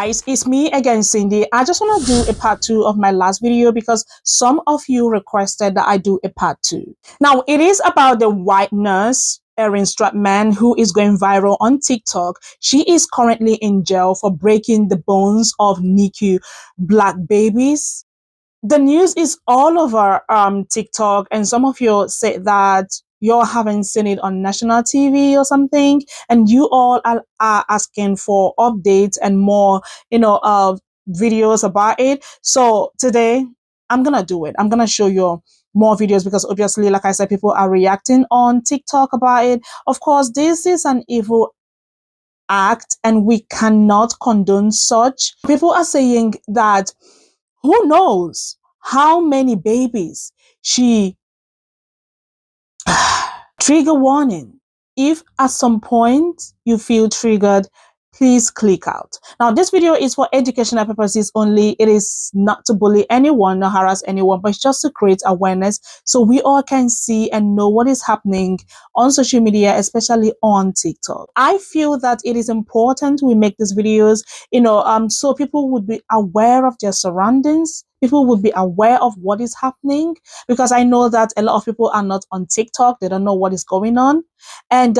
guys, it's me again, Cindy. I just want to do a part two of my last video because some of you requested that I do a part two. Now, it is about the white nurse, Erin Stratman, who is going viral on TikTok. She is currently in jail for breaking the bones of NICU black babies. The news is all over TikTok, and some of you say that you haven't seen it on national TV or something, and you all are asking for updates and more, videos about it. So today, I'm gonna do it. I'm gonna show you more videos because obviously, like I said, people are reacting on TikTok about it. Of course, this is an evil act, and we cannot condone such. People are saying that who knows how many babies she trigger warning. If at some point you feel triggered, please click out. Now, this video is for educational purposes only. It is not to bully anyone or harass anyone, but it's just to create awareness so we all can see and know what is happening on social media, especially on TikTok. I feel that it is important we make these videos, so people would be aware of their surroundings. People would be aware of what is happening, because I know that a lot of people are not on TikTok. They don't know what is going on. And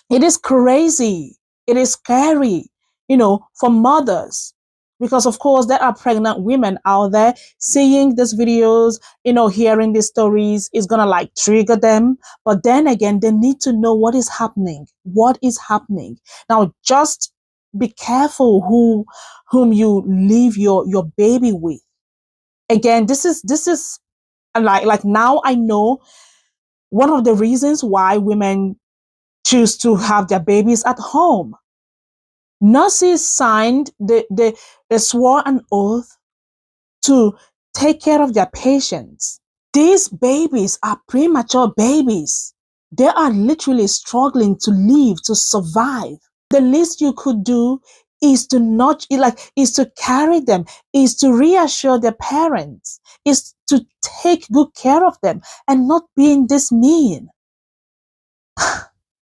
it is crazy. It is scary, for mothers, because of course there are pregnant women out there seeing these videos, hearing these stories is gonna like trigger them. But then again, they need to know what is happening. What is happening? Now, just be careful whom you leave your baby with. Again, this is like now I know one of the reasons why women choose to have their babies at home. Nurses signed, they swore an oath to take care of their patients. These babies are premature babies. They are literally struggling to live, to survive. The least you could do is to carry them, is to reassure their parents, is to take good care of them and not being this mean.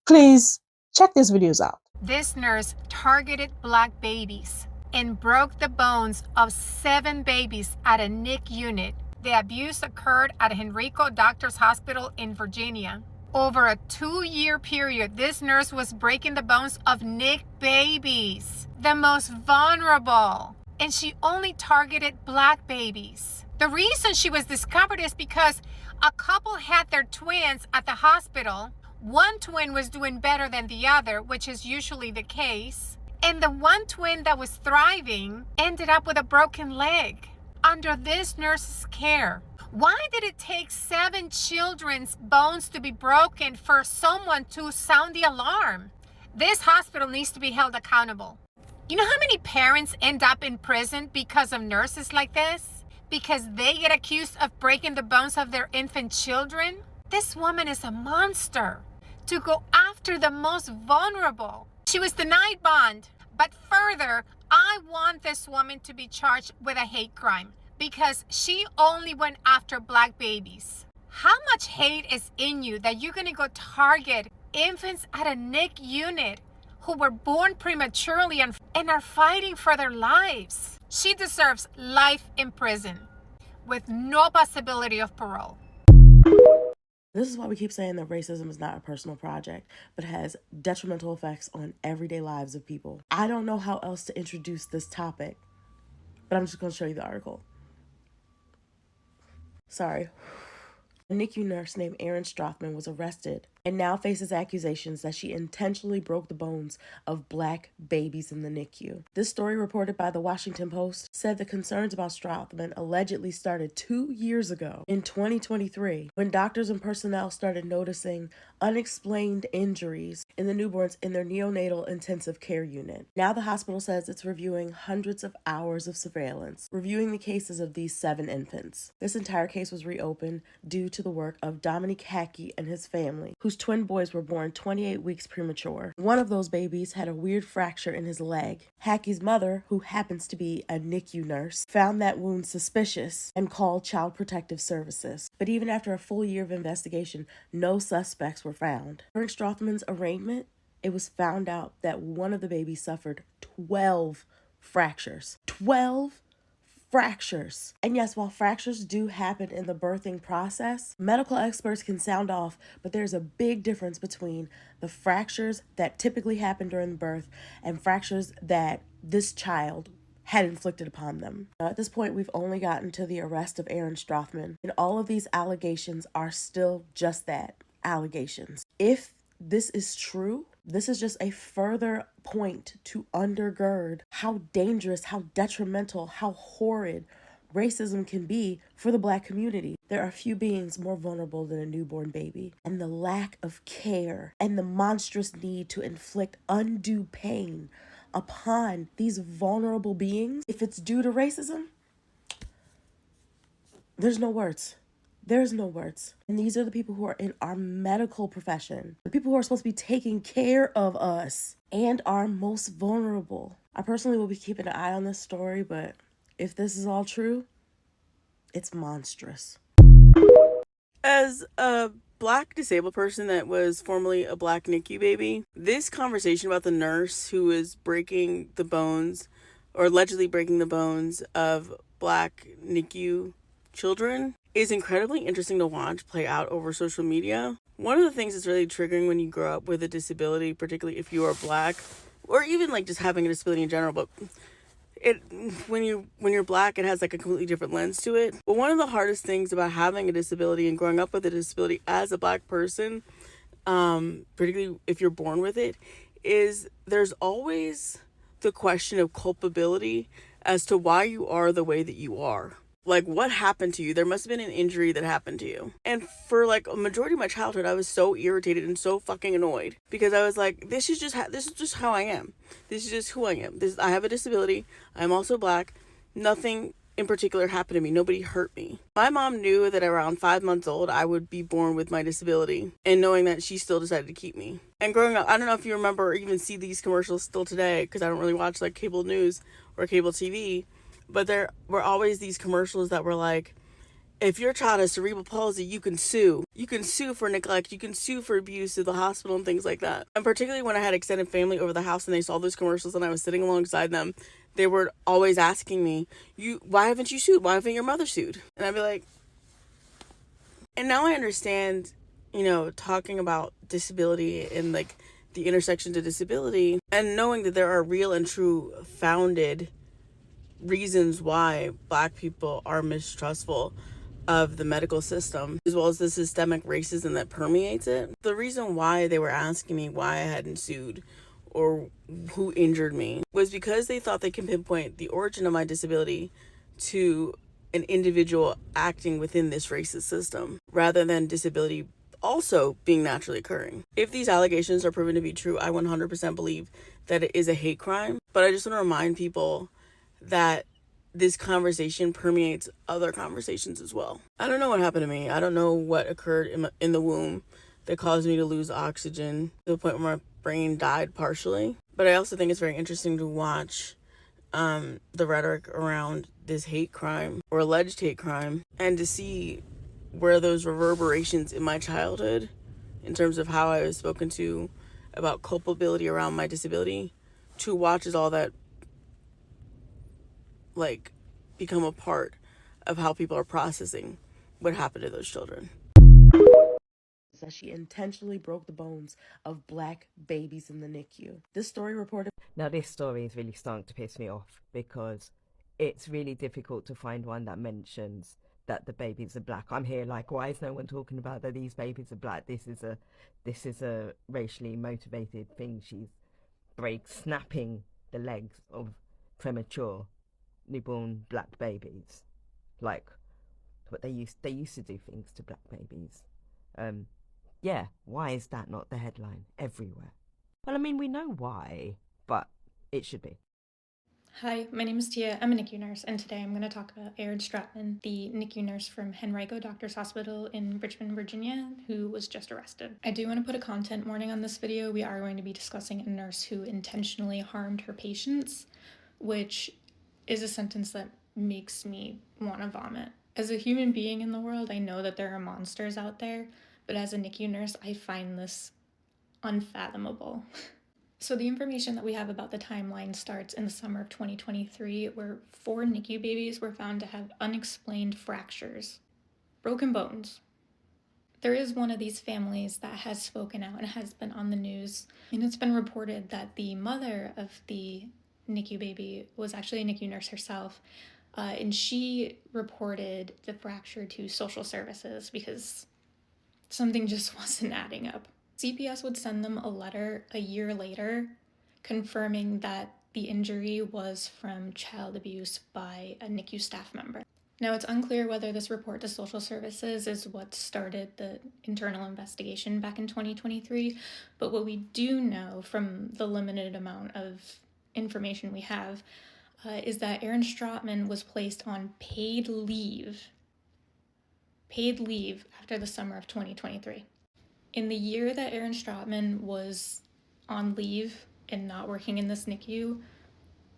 Please check these videos out. This nurse targeted black babies and broke the bones of 7 babies at a NIC unit. The abuse occurred at Henrico Doctors Hospital in Virginia. Over a 2-year period, this nurse was breaking the bones of NIC babies, the most vulnerable, and she only targeted black babies. The reason she was discovered is because a couple had their twins at the hospital. One twin was doing better than the other, which is usually the case. And the one twin that was thriving ended up with a broken leg under this nurse's care. Why did it take 7 children's bones to be broken for someone to sound the alarm? This hospital needs to be held accountable. You know how many parents end up in prison because of nurses like this? Because they get accused of breaking the bones of their infant children? This woman is a monster to go after the most vulnerable. She was denied bond, but further, I want this woman to be charged with a hate crime because she only went after black babies. How much hate is in you that you're gonna go target infants at a NIC unit who were born prematurely and are fighting for their lives? She deserves life in prison with no possibility of parole. This is why we keep saying that racism is not a personal project, but has detrimental effects on everyday lives of people. I don't know how else to introduce this topic, but I'm just going to show you the article. Sorry. A NICU nurse named Erin Stratman was arrested and now faces accusations that she intentionally broke the bones of black babies in the NICU. This story, reported by the Washington Post, said the concerns about Stratman allegedly started 2 years ago in 2023 when doctors and personnel started noticing unexplained injuries in the newborns in their neonatal intensive care unit. Now the hospital says it's reviewing hundreds of hours of surveillance, reviewing the cases of these 7 infants. This entire case was reopened due to the work of Dominic Hackey and his family, whose twin boys were born 28 weeks premature. One of those babies had a weird fracture in his leg. Hackey's mother, who happens to be a NICU nurse, found that wound suspicious and called Child Protective Services. But even after a full year of investigation, no suspects were found. During Stratman's arraignment, it was found out that one of the babies suffered 12 fractures. 12 fractures. And yes, while fractures do happen in the birthing process, medical experts can sound off, but there's a big difference between the fractures that typically happen during birth and fractures that this child had inflicted upon them. At this point, we've only gotten to the arrest of Aaron Strothman, and all of these allegations are still just that, allegations. If this is true, this is just a further point to undergird how dangerous, how detrimental, how horrid racism can be for the Black community. There are few beings more vulnerable than a newborn baby, and the lack of care and the monstrous need to inflict undue pain upon these vulnerable beings, if it's due to racism, there's no words. There's no words. And these are the people who are in our medical profession, the people who are supposed to be taking care of us and are most vulnerable. I personally will be keeping an eye on this story, but if this is all true, it's monstrous. As a Black disabled person that was formerly a Black NICU baby, this conversation about the nurse who is breaking the bones, or allegedly breaking the bones, of Black NICU children is incredibly interesting to watch play out over social media. One of the things that's really triggering when you grow up with a disability, particularly if you are Black, or even like just having a disability in general, but when you're Black, it has like a completely different lens to it. But one of the hardest things about having a disability and growing up with a disability as a Black person, particularly if you're born with it, is there's always the question of culpability as to why you are the way that you are. Like, what happened to you? There must have been an injury that happened to you. And for like a majority of my childhood, I was so irritated and so fucking annoyed because I was like, this is just how I am. This is just who I am. I have a disability. I'm also Black. Nothing in particular happened to me. Nobody hurt me. My mom knew that around 5 months old, I would be born with my disability, and knowing that, she still decided to keep me. And growing up, I don't know if you remember or even see these commercials still today, because I don't really watch like cable news or cable TV. But there were always these commercials that were like, if your child has cerebral palsy, you can sue. You can sue for neglect. You can sue for abuse to the hospital and things like that. And particularly when I had extended family over the house and they saw those commercials and I was sitting alongside them, they were always asking me, why haven't you sued? Why haven't your mother sued? And I'd be like, and now I understand, talking about disability and like the intersections of disability and knowing that there are real and true founded reasons why Black people are mistrustful of the medical system, as well as the systemic racism that permeates it. The reason why they were asking me why I hadn't sued or who injured me was because they thought they can pinpoint the origin of my disability to an individual acting within this racist system, rather than disability also being naturally occurring. If these allegations are proven to be true, I 100% believe that it is a hate crime. But I just want to remind people that this conversation permeates other conversations as well. I don't know what happened to me. I don't know what occurred in the womb that caused me to lose oxygen to the point where my brain died partially. But I also think it's very interesting to watch the rhetoric around this hate crime or alleged hate crime, and to see where those reverberations in my childhood, in terms of how I was spoken to about culpability around my disability, to watch as all that like become a part of how people are processing what happened to those children. That she intentionally broke the bones of Black babies in the NICU. This story reported... Now this story is really starting to piss me off, because it's really difficult to find one that mentions that the babies are Black. I'm here like, why is no one talking about that these babies are Black? This is a racially motivated thing. She's snapping the legs of premature newborn Black babies, like what they used to do things to Black babies. Yeah, why is that not the headline everywhere? Well, I mean, we know why, but it should be. Hi, my name is Tia. I'm a NICU nurse, and today I'm going to talk about Aaron Stratman, the NICU nurse from Henrico Doctors Hospital in Richmond, Virginia, who was just arrested. I do want to put a content warning on this video. We are going to be discussing a nurse who intentionally harmed her patients, which is a sentence that makes me want to vomit. As a human being in the world, I know that there are monsters out there, but as a NICU nurse, I find this unfathomable. So the information that we have about the timeline starts in the summer of 2023, where 4 NICU babies were found to have unexplained fractures, broken bones. There is one of these families that has spoken out and has been on the news, and it's been reported that the mother of the NICU baby was actually a NICU nurse herself, and she reported the fracture to social services because something just wasn't adding up. CPS would send them a letter a year later confirming that the injury was from child abuse by a NICU staff member. Now, it's unclear whether this report to social services is what started the internal investigation back in 2023, but what we do know from the limited amount of information we have is that Erin Stratman was placed on paid leave after the summer of 2023. In the year that Erin Stratman was on leave and not working in this NICU,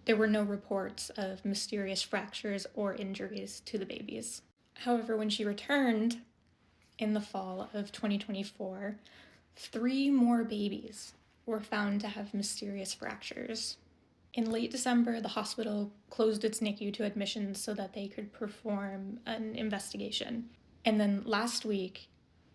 there were no reports of mysterious fractures or injuries to the babies. However, when she returned in the fall of 2024, 3 more babies were found to have mysterious fractures. In late December, the hospital closed its NICU to admissions so that they could perform an investigation. And then last week,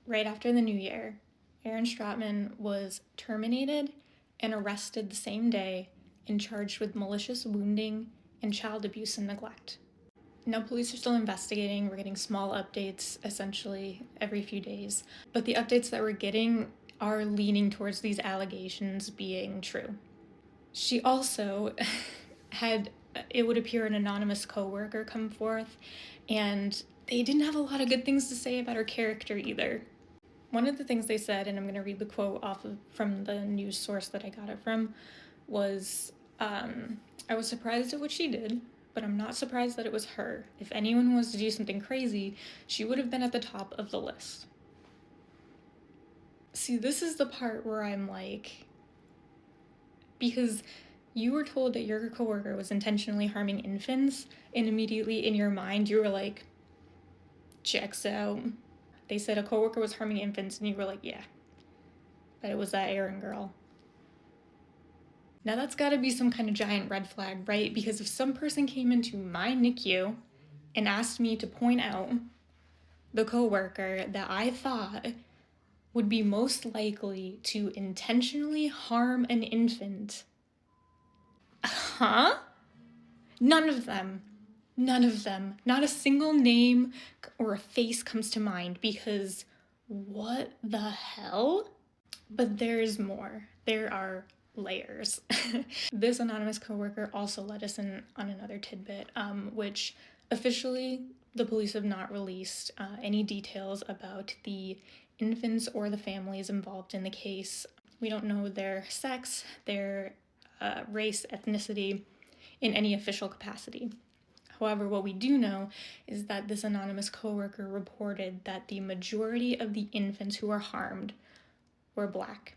right after the new year, Erin Stratman was terminated and arrested the same day and charged with malicious wounding and child abuse and neglect. Now, police are still investigating. We're getting small updates essentially every few days, but the updates that we're getting are leaning towards these allegations being true. She also had, it would appear, an anonymous coworker come forth, and they didn't have a lot of good things to say about her character either. One of the things they said, and I'm going to read the quote from the news source that I got it from, was, I was surprised at what she did, but I'm not surprised that it was her. If anyone was to do something crazy, she would have been at the top of the list. See, this is the part where I'm like, because you were told that your coworker was intentionally harming infants, and immediately in your mind you were like, checks out. They said a coworker was harming infants, and you were like, yeah, but it was that Erin girl. Now that's gotta be some kind of giant red flag, right? Because if some person came into my NICU and asked me to point out the coworker that I thought would be most likely to intentionally harm an infant, None of them, not a single name or a face comes to mind, because what the hell? But there's more. There are layers. This anonymous coworker also let us in on another tidbit, which officially the police have not released any details about the infants or the families involved in the case. We don't know their sex, their race, ethnicity in any official capacity. However, what we do know is that this anonymous coworker reported that the majority of the infants who were harmed were Black.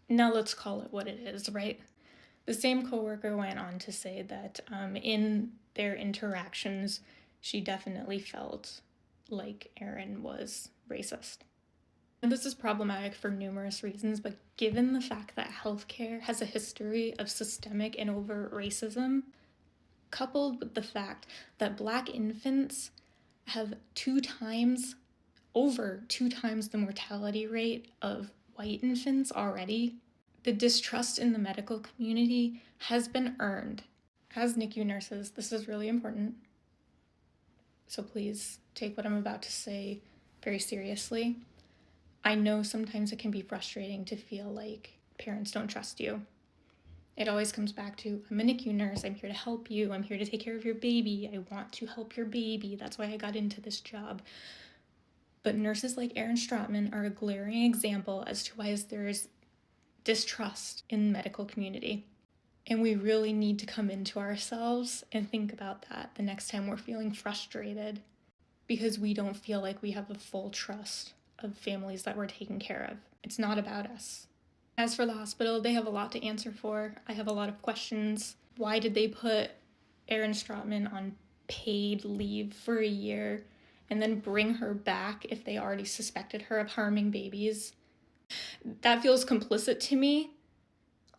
Now let's call it what it is, right? The same coworker went on to say that in their interactions, she definitely felt like Erin was racist. And this is problematic for numerous reasons, but given the fact that healthcare has a history of systemic and overt racism, coupled with the fact that Black infants have over two times the mortality rate of white infants already, the distrust in the medical community has been earned. As NICU nurses, this is really important, so please take what I'm about to say very seriously. I know sometimes it can be frustrating to feel like parents don't trust you. It always comes back to, I'm a NICU nurse, I'm here to help you, I'm here to take care of your baby, I want to help your baby, that's why I got into this job. But nurses like Erin Stratman are a glaring example as to why there is distrust in the medical community. And we really need to come into ourselves and think about that the next time we're feeling frustrated because we don't feel like we have the full trust of families that we're taking care of. It's not about us. As for the hospital, they have a lot to answer for. I have a lot of questions. Why did they put Erin Stratman on paid leave for a year and then bring her back if they already suspected her of harming babies? That feels complicit to me.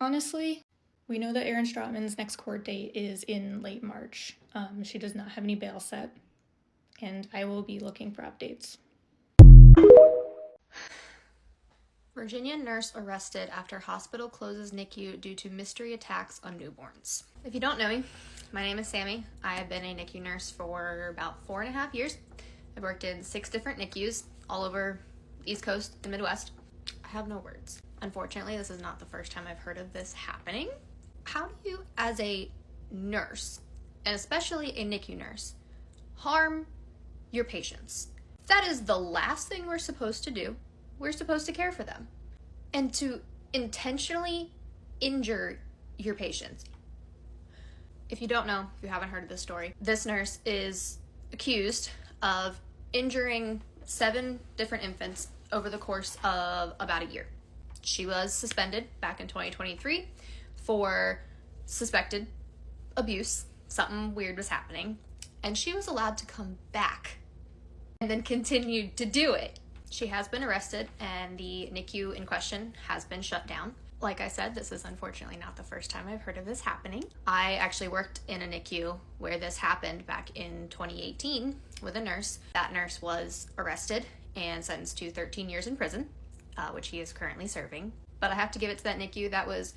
Honestly, we know that Erin Stratman's next court date is in late March. She does not have any bail set, and I will be looking for updates. Virginia nurse arrested after hospital closes NICU due to mystery attacks on newborns. If you don't know me, my name is Sammy. I have been a NICU nurse for about 4.5 years. I've worked in 6 different NICUs all over the East Coast, the Midwest. I have no words. Unfortunately, this is not the first time I've heard of this happening. How do you, as a nurse, and especially a NICU nurse, harm your patients? That is the last thing we're supposed to do. We're supposed to care for them. And to intentionally injure your patients. If you don't know, if you haven't heard of this story, this nurse is accused of injuring 7 different infants over the course of about a year. She was suspended back in 2023 for suspected abuse. Something weird was happening. And she was allowed to come back and then continued to do it. She has been arrested and the NICU in question has been shut down. Like I said, this is unfortunately not the first time I've heard of this happening. I actually worked in a NICU where this happened back in 2018 with a nurse. That nurse was arrested and sentenced to 13 years in prison, which he is currently serving. But I have to give it to that NICU. That was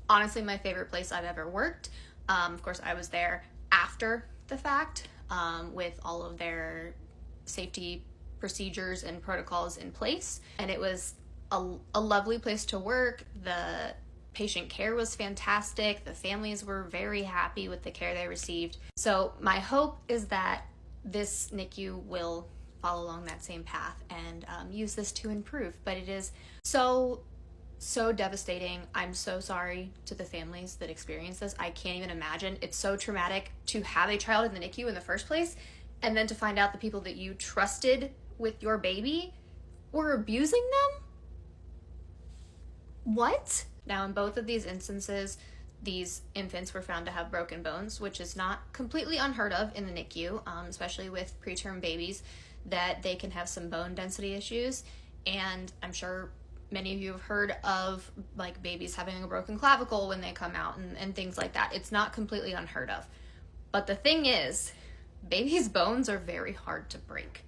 honestly my favorite place I've ever worked. Of course, I was there after the fact with all of their safety procedures and protocols in place. And it was a lovely place to work. The patient care was fantastic. The families were very happy with the care they received. So my hope is that this NICU will follow along that same path and use this to improve. But it is so devastating. I'm so sorry to the families that experience this. I can't even imagine. It's so traumatic to have a child in the NICU in the first place, and then to find out the people that you trusted with your baby were abusing them? What? Now, in both of these instances, these infants were found to have broken bones, which is not completely unheard of in the NICU, especially with preterm babies, that they can have some bone density issues. And I'm sure many of you have heard of like babies having a broken clavicle when they come out and things like that. It's not completely unheard of. But the thing is, babies' bones are very hard to break.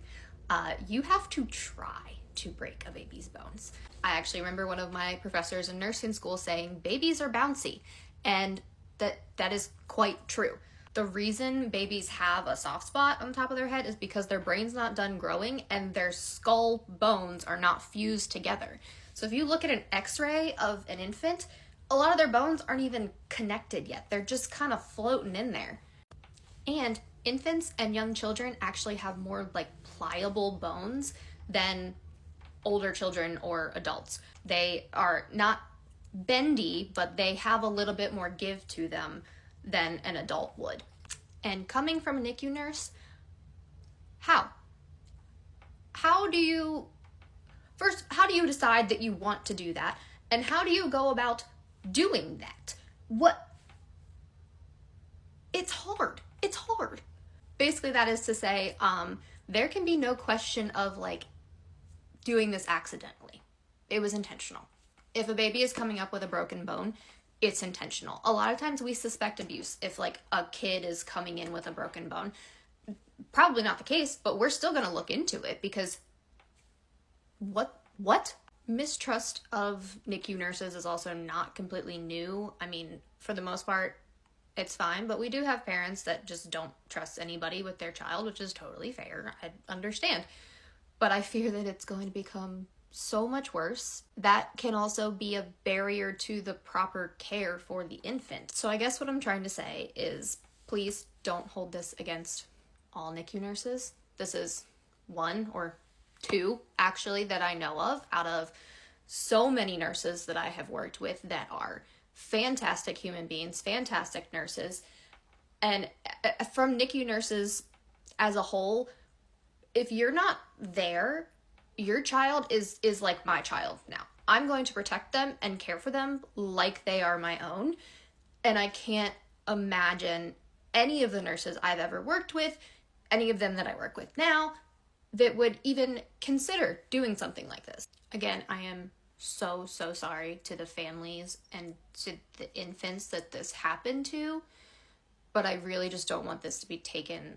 You have to try to break a baby's bones. I actually remember one of my professors in nursing school saying babies are bouncy, and that is quite true. The reason babies have a soft spot on the top of their head is because their brain's not done growing and their skull bones are not fused together. So if you look at an x-ray of an infant, a lot of their bones aren't even connected yet. They're just kind of floating in there. And infants and young children actually have more like pliable bones than older children or adults. They are not bendy, but they have a little bit more give to them than an adult would. And coming from a NICU nurse, how do you decide that you want to do that? And how do you go about doing that? It's hard. It's hard. Basically, that is to say, there can be no question of like doing this accidentally. It was intentional. If a baby is coming up with a broken bone, it's intentional. A lot of times we suspect abuse if like a kid is coming in with a broken bone. Probably not the case, but we're still going to look into it because what? Mistrust of NICU nurses is also not completely new. I mean, for the most part, it's fine, but we do have parents that just don't trust anybody with their child, which is totally fair. I understand. But I fear that it's going to become so much worse. That can also be a barrier to the proper care for the infant. So I guess what I'm trying to say is please don't hold this against all NICU nurses. This is one or two actually that I know of out of so many nurses that I have worked with that are fantastic human beings, fantastic nurses. And from NICU nurses as a whole, if you're not there, your child is like my child now. I'm going to protect them and care for them like they are my own. And I can't imagine any of the nurses I've ever worked with, any of them that I work with now, that would even consider doing something like this. Again, I am so sorry to the families and to the infants that this happened to, but I really just don't want this to be taken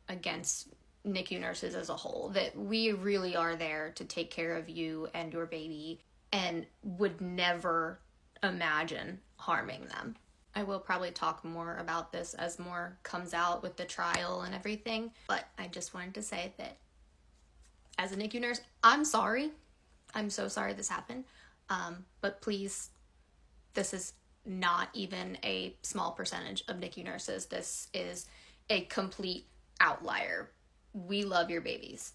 against NICU nurses as a whole, that we really are there to take care of you and your baby and would never imagine harming them. I will probably talk more about this as more comes out with the trial and everything, but I just wanted to say that as a NICU nurse, I'm sorry. I'm so sorry this happened. But please, this is not even a small percentage of NICU nurses. This is a complete outlier. We love your babies.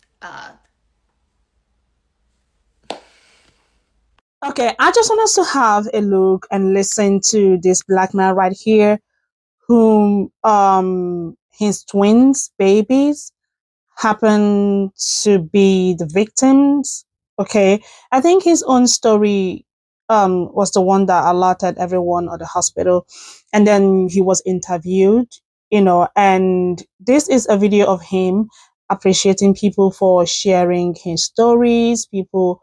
Okay, I just want us to have a look and listen to this black man right here, whom his twins babies happen to be the victims. Okay, I think his own story was the one that alerted everyone at the hospital, and then he was interviewed, and this is a video of him appreciating people for sharing his stories, people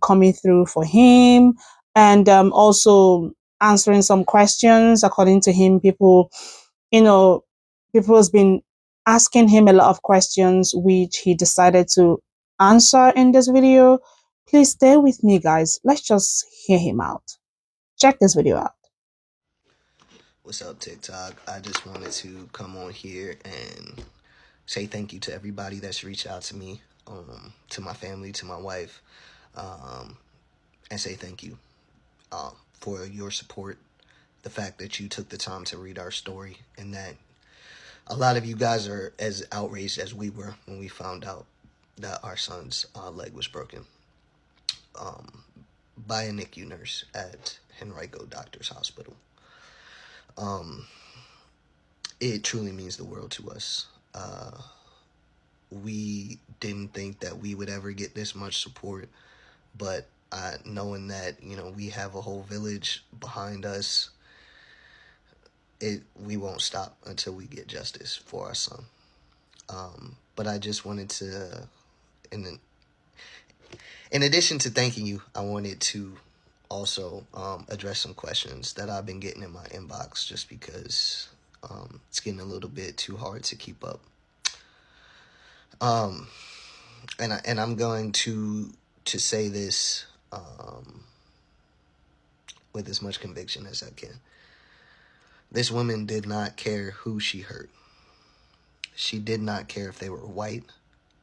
coming through for him, and also answering some questions. According to him, you know people has been asking him a lot of questions, which he decided to answer in this video. Please stay with me, guys. Let's just hear him out. Check this video out. What's up, TikTok? I just wanted to come on here and say thank you to everybody that's reached out to me, to my family, to my wife, and say thank you for your support, the fact that you took the time to read our story, and that a lot of you guys are as outraged as we were when we found out that our son's leg was broken by a NICU nurse at Henrico Doctors Hospital. It truly means the world to us. We didn't think that we would ever get this much support, but knowing that, we have a whole village behind us, we won't stop until we get justice for our son. But I just wanted to, in addition to thanking you, I wanted to also address some questions that I've been getting in my inbox, just because it's getting a little bit too hard to keep up. And I'm going to say this with as much conviction as I can. This woman did not care who she hurt. She did not care if they were white,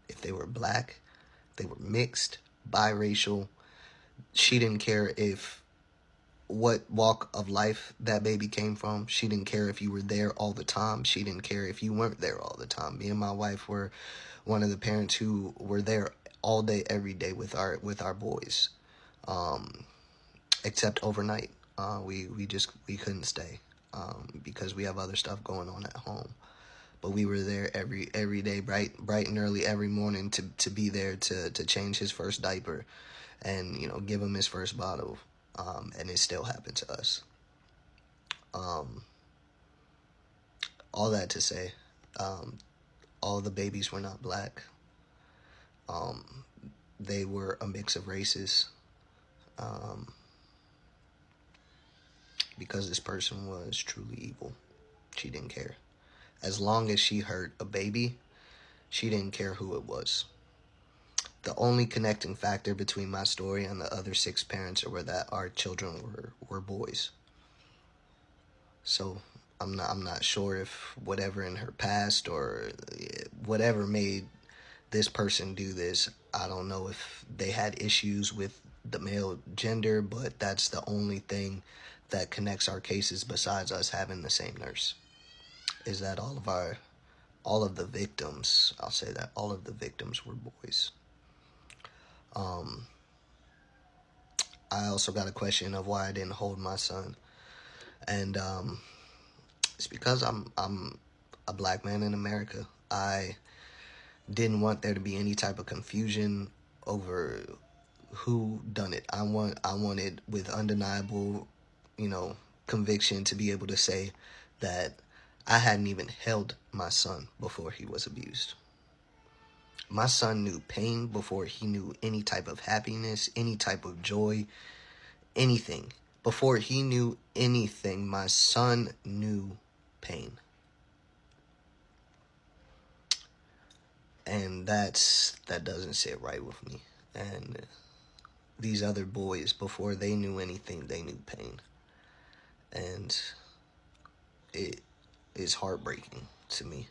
if they were black, if they were mixed, biracial. She didn't care what walk of life that baby came from. She didn't care if you were there all the time. She didn't care if you weren't there all the time. Me and my wife were one of the parents who were there all day, every day with our boys, except overnight. We couldn't stay because we have other stuff going on at home. But we were there every day, bright and early every morning to be there to change his first diaper and give him his first bottle. And it still happened to us. All that to say, all the babies were not black. They were a mix of races. Because this person was truly evil. She didn't care. As long as she hurt a baby, she didn't care who it was. The only connecting factor between my story and the other 6 parents were that our children were boys. So I'm not sure if whatever in her past or whatever made this person do this, I don't know if they had issues with the male gender, but that's the only thing that connects our cases besides us having the same nurse, is that all of the victims, I'll say that all of the victims were boys. I also got a question of why I didn't hold my son, and it's because I'm a black man in America. I didn't want there to be any type of confusion over who done it. I wanted with undeniable, conviction to be able to say that I hadn't even held my son before he was abused. My son knew pain before he knew any type of happiness, any type of joy, anything. Before he knew anything, my son knew pain. And that doesn't sit right with me. And these other boys, before they knew anything, they knew pain. And it is heartbreaking to me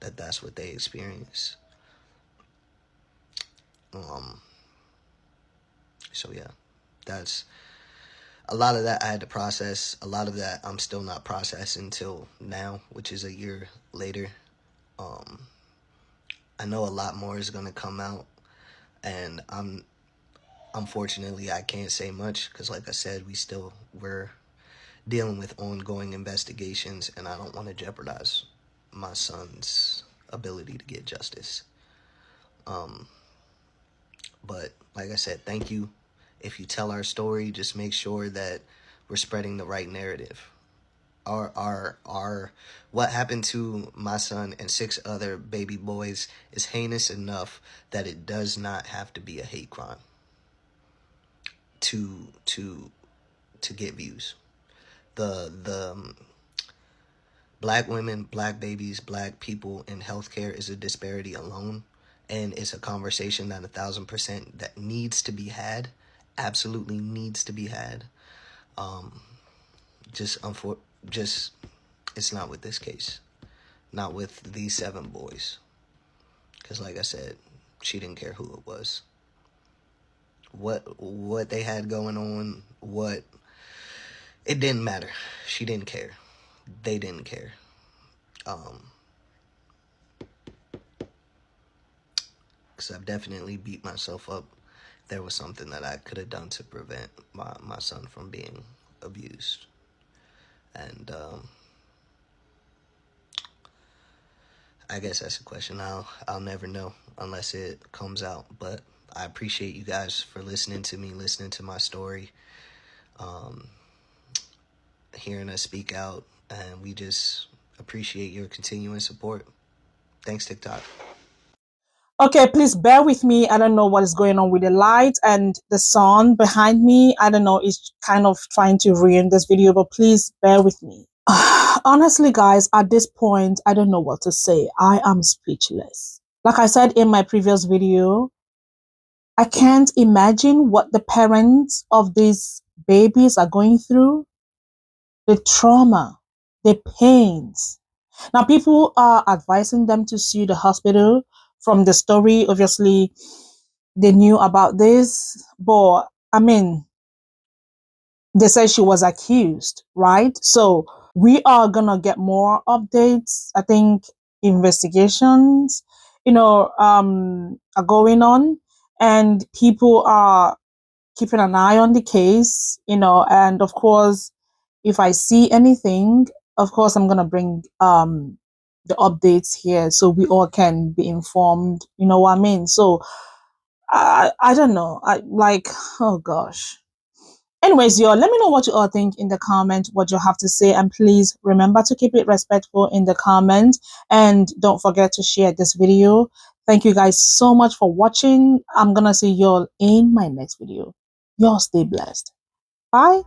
that that's what they experience. So yeah, that's a lot of that I had to process. A lot of that I'm still not processing until now, which is a year later. I know a lot more is gonna come out, and unfortunately I can't say much because, like I said, we're dealing with ongoing investigations, and I don't want to jeopardize my son's ability to get justice. But like I said, thank you. If you tell our story, just make sure that we're spreading the right narrative. Our what happened to my son and 6 other baby boys is heinous enough that it does not have to be a hate crime to get views. The black women, black babies, black people in healthcare is a disparity alone, and it's a conversation that 1,000% that needs to be had, absolutely needs to be had. Just it's not with this case, not with these 7 boys, because like I said, she didn't care who it was, what they had going on, it didn't matter. She didn't care. They didn't care. Because I've definitely beat myself up. There was something that I could have done to prevent my son from being abused. And I guess that's a question I'll never know unless it comes out. But I appreciate you guys for listening to me, listening to my story, hearing us speak out, and we just appreciate your continuing support. Thanks, TikTok. Okay, please bear with me. I don't know what is going on with the light and the sun behind me. I don't know. It's kind of trying to ruin this video, but please bear with me. Honestly, guys, at this point, I don't know what to say. I am speechless. Like I said in my previous video, I can't imagine what the parents of these babies are going through, the trauma, the pains. Now, people are advising them to sue the hospital. From the story, obviously, they knew about this, but I mean, they said she was accused, right? So we are gonna get more updates. I think investigations, are going on, and people are keeping an eye on the case, and of course, if I see anything, of course, I'm gonna bring the updates here so we all can be informed. You know what I mean? So I don't know. Oh gosh. Anyways, y'all, let me know what you all think in the comment, what you have to say, and please remember to keep it respectful in the comment, and don't forget to share this video. Thank you guys so much for watching. I'm gonna see y'all in my next video. Y'all stay blessed. Bye.